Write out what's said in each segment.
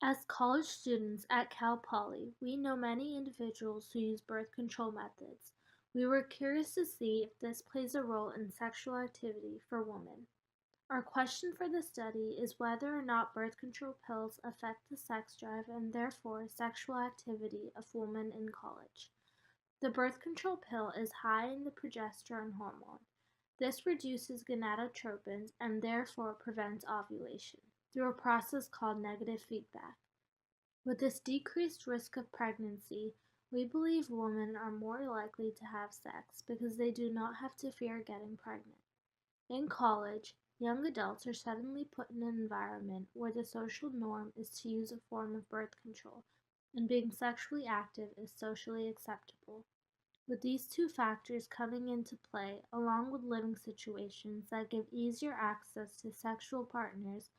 As college students at Cal Poly, we know many individuals who use birth control methods. We were curious to see if this plays a role in sexual activity for women. Our question for the study is whether or not birth control pills affect the sex drive and therefore sexual activity of women in college. The birth control pill is high in the progesterone hormone. This reduces gonadotropins and therefore prevents ovulation through a process called negative feedback. With this decreased risk of pregnancy, we believe women are more likely to have sex because they do not have to fear getting pregnant. In college, young adults are suddenly put in an environment where the social norm is to use a form of birth control, and being sexually active is socially acceptable. With these two factors coming into play, along with living situations that give easier access to sexual partners,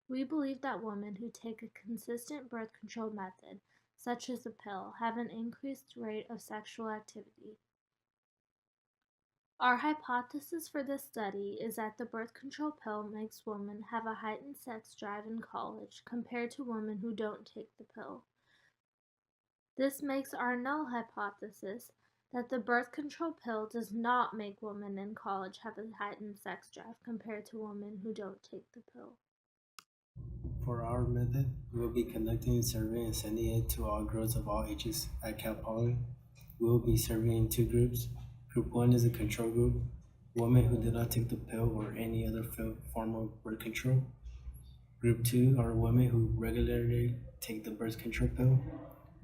we believe that women who take a consistent birth control method, such as a pill, have an increased rate of sexual activity. Our hypothesis for this study is that the birth control pill makes women have a heightened sex drive in college compared to women who don't take the pill. This makes our null hypothesis that the birth control pill does not make women in college have a heightened sex drive compared to women who don't take the pill. For our method, we will be conducting a survey and sending it to all girls of all ages at Cal Poly. We will be surveying two groups. Group 1 is a control group, women who did not take the pill or any other form of birth control. Group 2 are women who regularly take the birth control pill.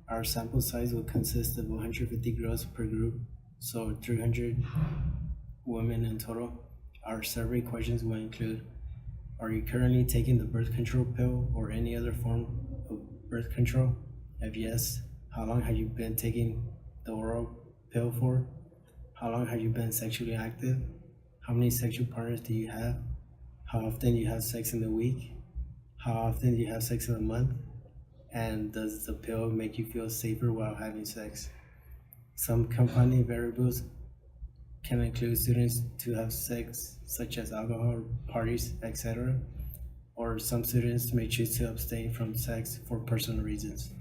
Our sample size will consist of 150 girls per group, so 300 women in total. Our survey questions will include: are you currently taking the birth control pill or any other form of birth control? If yes, how long have you been taking the oral pill for? How long have you been sexually active? How many sexual partners do you have? How often do you have sex in the week? How often do you have sex in a month? And does the pill make you feel safer while having sex? Some confounding variables can include students to have sex, such as alcohol, parties, etc., or some students may choose to abstain from sex for personal reasons.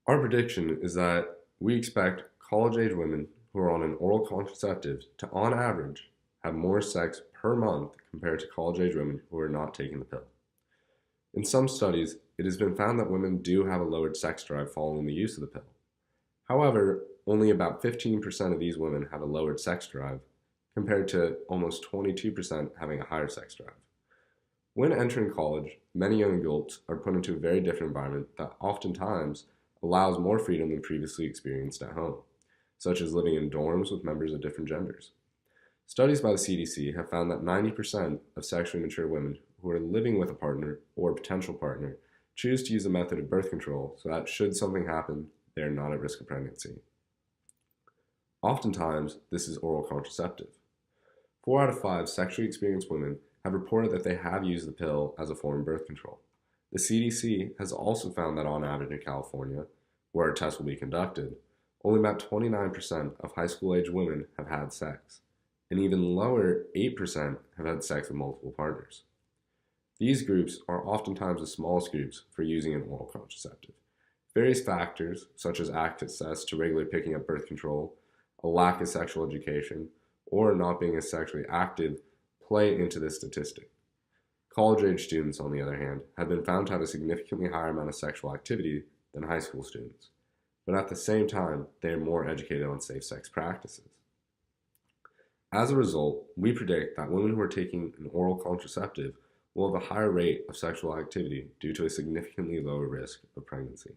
Our prediction is that we expect college age women who are on an oral contraceptive to, on average, have more sex per month compared to college age women who are not taking the pill. In some studies, it has been found that women do have a lowered sex drive following the use of the pill. However, only about 15% of these women have a lowered sex drive, compared to almost 22% having a higher sex drive. When entering college, many young adults are put into a very different environment that oftentimes allows more freedom than previously experienced at home, such as living in dorms with members of different genders. Studies by the CDC have found that 90% of sexually mature women who are living with a partner or a potential partner choose to use a method of birth control so that should something happen, they are not at risk of pregnancy. Oftentimes, this is oral contraceptive. 4 out of 5 sexually experienced women have reported that they have used the pill as a form of birth control. The CDC has also found that on average in California, where a test will be conducted, only about 29% of high school age women have had sex. An even lower 8% have had sex with multiple partners. These groups are oftentimes the smallest groups for using an oral contraceptive. Various factors, such as access to regularly picking up birth control, a lack of sexual education, or not being as sexually active, play into this statistic. College-age students, on the other hand, have been found to have a significantly higher amount of sexual activity than high school students, but at the same time, they are more educated on safe sex practices. As a result, we predict that women who are taking an oral contraceptive will have a higher rate of sexual activity due to a significantly lower risk of pregnancy.